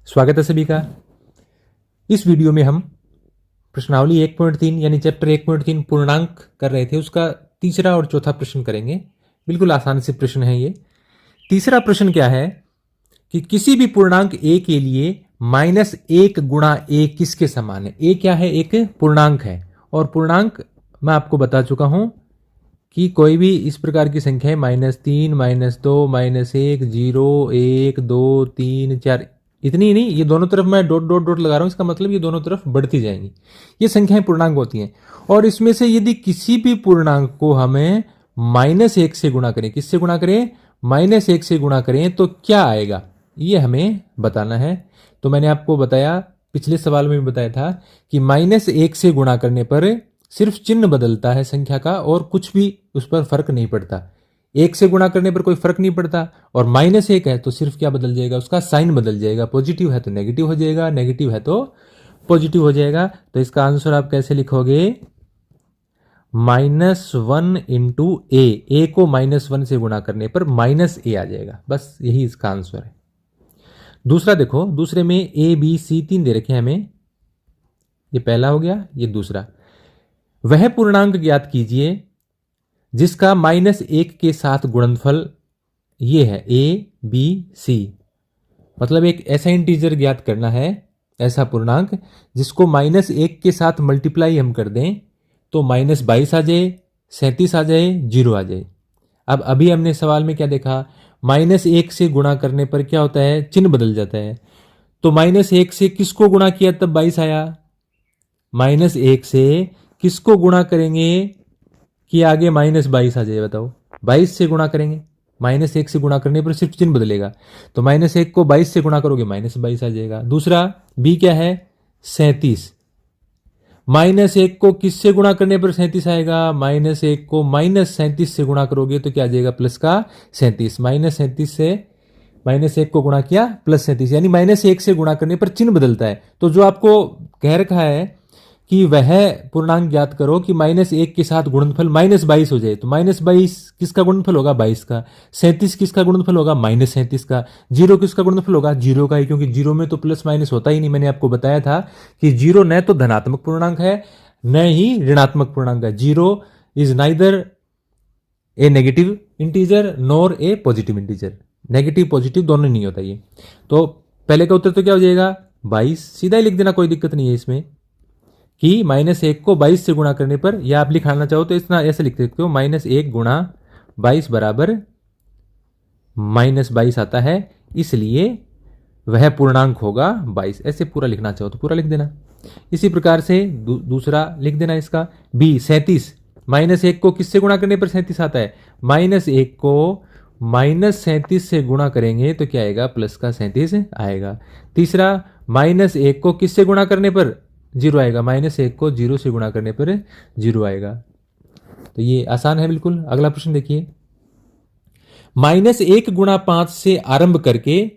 स्वागत है सभी का। इस वीडियो में हम प्रश्नावली 1.3 यानी चैप्टर 1.3 पूर्णांक कर रहे थे, उसका तीसरा और चौथा प्रश्न करेंगे। बिल्कुल आसान से प्रश्न है ये। तीसरा प्रश्न क्या है कि किसी भी पूर्णांक a के लिए -1 गुणा a किसके समान है। a क्या है? एक पूर्णांक है, और पूर्णांक मैं आपको बता चुका हूं कि कोई भी इस प्रकार की संख्या है -3, -2, -1, 0, 1, 2, 3, 4, इतनी ही नहीं, ये दोनों तरफ मैं डॉट डॉट डॉट लगा रहा हूं, इसका मतलब ये दोनों तरफ बढ़ती जाएंगी। ये संख्याएं पूर्णांक होती हैं, और इसमें से यदि किसी भी पूर्णांक को हमें -1 से गुणा करें, किससे गुणा करें? -1 से गुणा करें तो क्या आएगा, ये हमें बताना है। तो मैंने आपको बताया, पिछले सवाल में भी बताया था कि -1 से गुणा करने पर सिर्फ चिन्ह बदलता है संख्या का, और कुछ भी उस पर फर्क नहीं पड़ता। 1 से गुणा करने पर कोई फर्क नहीं पड़ता, और -1 है तो सिर्फ क्या बदल जाएगा? उसका साइन बदल जाएगा। पॉजिटिव है तो नेगेटिव हो जाएगा, नेगेटिव है तो पॉजिटिव हो जाएगा। तो इसका आंसर आप कैसे लिखोगे? -1 इंटू ए को -1 से गुणा करने पर -a आ जाएगा। बस यही इसका आंसर है। दूसरा देखो, दूसरे में ए बी सी 3 दे रखे हैं हमें। ये पहला हो गया, ये दूसरा। वह पूर्णांक ज्ञात कीजिए जिसका -1 के साथ गुणनफल ये है ABC। मतलब एक ऐसा इंटीजर ज्ञात करना है, ऐसा पूर्णांक जिसको -1 के साथ मल्टीप्लाई हम कर दें तो -22 आ जाए, 37 आ जाए, 0 आ जाए। अब अभी हमने सवाल में क्या देखा? -1 से गुणा करने पर क्या होता है? चिन्ह बदल जाता है। तो -1 से किसको गुणा किया तब 22 आया? -1 से किसको गुणा करेंगे कि आगे -22 आ जाए? बताओ। 22 से गुणा करेंगे, -1 से गुणा करने पर सिर्फ चिन्ह बदलेगा। तो -1 को 22 से गुणा करोगे, -22 आ जाएगा। दूसरा बी क्या है? 37। -1 को किससे गुणा करने पर 37 आएगा? -1 को -37 से गुणा करोगे तो क्या आ जाएगा? प्लस का 37। -37 से -1 को गुणा किया, +37, यानी -1 से गुणा करने पर चिन्ह बदलता है। तो जो आपको कह रखा है कि वह पूर्णांक ज्ञात करो कि -1 के साथ गुणनफल -22 हो जाए, तो -22 किसका गुणनफल होगा? 22 का। 37 किसका गुणनफल होगा? -37 का। 0 किसका गुणनफल होगा? 0 का ही, क्योंकि 0 में तो प्लस माइनस होता ही नहीं। मैंने आपको बताया था कि 0 न तो धनात्मक पूर्णांक है न ही ऋणात्मक पूर्णांक है। 0 is neither A negative integer nor a positive integer. Negative positive दोनों नहीं होता ये। तो पहले का उत्तर तो क्या हो जाएगा? 22। सीधा ही लिख देना, कोई दिक्कत नहीं है इसमें कि -1 को 22 से गुणा करने पर, या आप लिखाना चाहो तो इतना ऐसे लिख सकते हो, -1 गुणा 22 बराबर -22 आता है, इसलिए वह पूर्णांक होगा 22। ऐसे पूरा लिखना चाहो तो पूरा लिख देना। इसी प्रकार से दूसरा लिख देना इसका, बी 37। -1 को किससे गुणा करने पर 37 आता है? -1 को -37 से गुणा करेंगे तो क्या आएगा? प्लस का 37 आएगा। तीसरा, -1 को किससे गुणा करने पर 0 आएगा? -1 को 0 से गुणा करने पर 0 आएगा। तो ये आसान है बिल्कुल। अगला प्रश्न देखिए, -1 गुणा 5 से आरंभ करके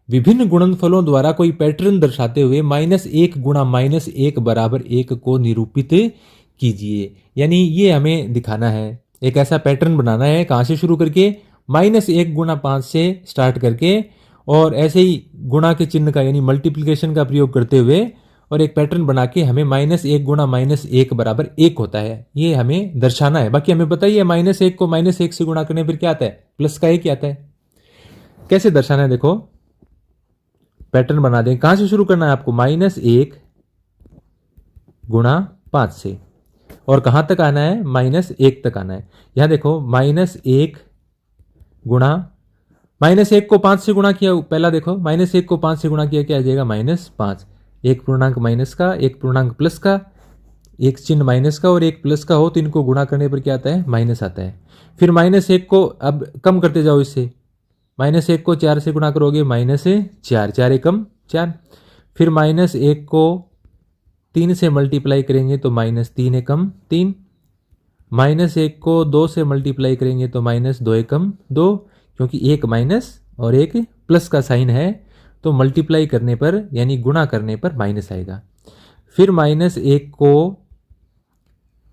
विभिन्न गुणनफलों द्वारा कोई पैटर्न दर्शाते हुए -1 गुणा -1 बराबर 1 को निरूपित कीजिए। यानी ये हमें दिखाना है, एक ऐसा पैटर्न बनाना है। कहां से शुरू करके? -1 गुणा 5 से स्टार्ट करके, और ऐसे ही गुणा के चिन्ह का यानी मल्टीप्लिकेशन का प्रयोग करते हुए, और एक पैटर्न बना के हमें -1 गुणा -1 बराबर 1 होता है, ये हमें दर्शाना है। बाकी हमें पता ही है -1 को -1 से गुणा करने पर क्या आता है? प्लस का 1 आता है। कैसे दर्शाना है देखो, पैटर्न बना दें। कहां से शुरू करना है आपको? -1 गुणा 5 से, और कहां तक आना है? -1 तक आना है। यहां देखो, -1 गुणा, -1 को 5 से गुणा किया, पहला देखो, -1 को 5 से गुणा किया, क्या आ जाएगा? -5। एक पूर्णांक माइनस का, एक पूर्णांक प्लस का, एक चिन्ह माइनस का और एक प्लस का हो तो इनको गुणा करने पर क्या आता है? माइनस आता है। फिर -1 को अब कम करते जाओ इससे, -1 को 4 से गुणा करोगे, -4, 4 एकम 4। फिर -1 को 3 से मल्टीप्लाई करेंगे तो -3 एकम 3। -1 को 2 से मल्टीप्लाई करेंगे तो -2 एकम 2, क्योंकि एक माइनस और एक प्लस का साइन है, तो मल्टीप्लाई करने पर यानी गुणा करने पर माइनस आएगा। फिर -1 को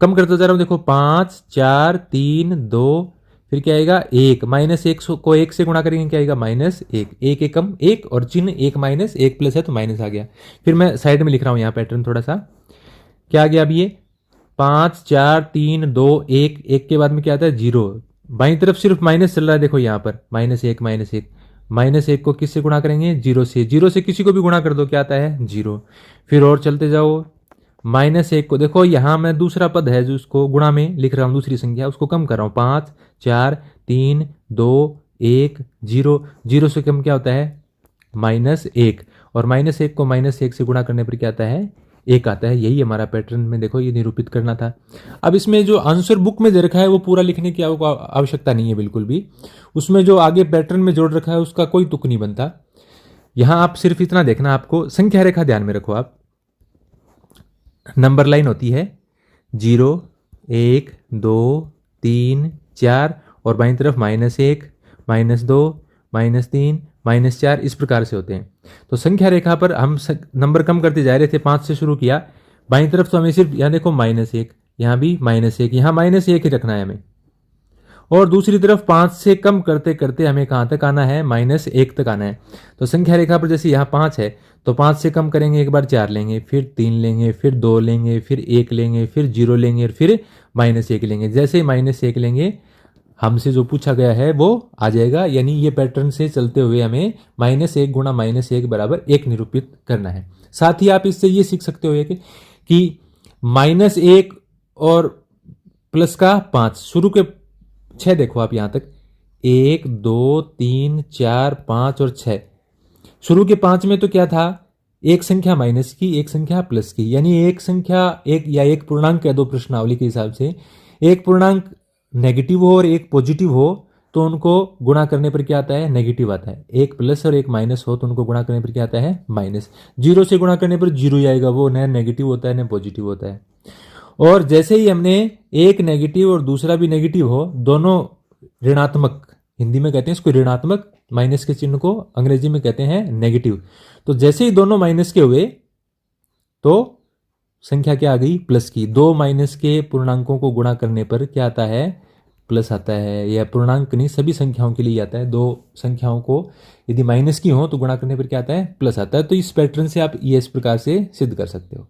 कम करते जा रहा हूं, देखो 5, 4, 3, 2, फिर क्या आएगा 1, -1 को 1 से गुणा करेंगे क्या आएगा -1, 1 एकम 1 और चिन्ह 1 माइनस 1 प्लस है तो माइनस आ गया। फिर मैं साइड में लिख रहा हूं यहाँ पैटर्न थोड़ा सा, क्या आ गया अब ये 5 4 3 2 1, 1 के बाद में क्या आता है 0, बाईं तरफ सिर्फ माइनस चल रहा है, देखो यहाँ पर -1 -1, -1 को किससे गुणा करेंगे 0 से, 0 से किसी को भी गुणा कर दो क्या आता है 0। फिर और चलते जाओ, -1 को देखो यहाँ मैं दूसरा पद है जो उसको गुणा में लिख रहा हूँ, दूसरी संख्या उसको कम कर रहा हूँ, 5 4 3 2 1 0, 0 से कम क्या होता है -1, और -1 को -1 से गुणा करने पर क्या आता है 1 आता है। यही हमारा पैटर्न में देखो ये निरूपित करना था। अब इसमें जो आंसर बुक में दे रखा है वो पूरा लिखने की आवश्यकता नहीं है बिल्कुल भी, उसमें जो आगे पैटर्न में जोड़ रखा है उसका कोई तुक नहीं बनता। यहां आप सिर्फ इतना देखना, आपको संख्या रेखा ध्यान में रखो, आप नंबर लाइन होती है 0 1 2 3 4 और बाईं तरफ -1 -2 -3 -4 इस प्रकार से होते हैं। तो संख्या रेखा पर हम नंबर कम करते जा रहे थे, 5 से शुरू किया, बाईं तरफ तो हमें सिर्फ यहाँ देखो -1, यहाँ भी -1, यहाँ -1 ही रखना है हमें, और दूसरी तरफ 5 से कम करते करते हमें कहाँ तक आना है -1 तक आना है। तो संख्या रेखा पर जैसे यहाँ 5 है तो 5 से कम करेंगे, एक बार 4 लेंगे, फिर 3 लेंगे, फिर 2 लेंगे, फिर 1 लेंगे, फिर 0 लेंगे और फिर -1 लेंगे। जैसे ही -1 लेंगे हमसे जो पूछा गया है वो आ जाएगा, यानी ये पैटर्न से चलते हुए हमें -1 गुणा -1 बराबर 1 निरूपित करना है। साथ ही आप इससे ये सीख सकते हो कि -1 और प्लस का 5, शुरू के 6 देखो आप यहां तक 1 2 3 4 5 और 6, शुरू के 5 में तो क्या था, एक संख्या माइनस की एक संख्या प्लस की, यानी एक संख्या एक या एक पूर्णांक है, दो प्रश्नावली के हिसाब से एक पूर्णांक नेगेटिव हो और एक पॉजिटिव हो तो उनको गुणा करने पर क्या आता है नेगेटिव आता है, एक प्लस और एक माइनस हो तो उनको गुणा करने पर क्या आता है माइनस, 0 से गुणा करने पर 0 ही आएगा, वो न नेगेटिव होता है न पॉजिटिव होता है। और जैसे ही हमने एक नेगेटिव और दूसरा भी नेगेटिव हो, दोनों ऋणात्मक, हिंदी में कहते हैं इसको ऋणात्मक, माइनस के चिन्ह को अंग्रेजी में कहते हैं नेगेटिव, तो जैसे ही दोनों माइनस के हुए तो संख्या क्या आ गई प्लस की, दो माइनस के पूर्णांकों को गुणा करने पर क्या आता है प्लस आता है, या पूर्णांक नहीं सभी संख्याओं के लिए आता है, दो संख्याओं को यदि माइनस की हो तो गुणा करने पर क्या आता है प्लस आता है। तो इस पैटर्न से आप ये इस प्रकार से सिद्ध कर सकते हो।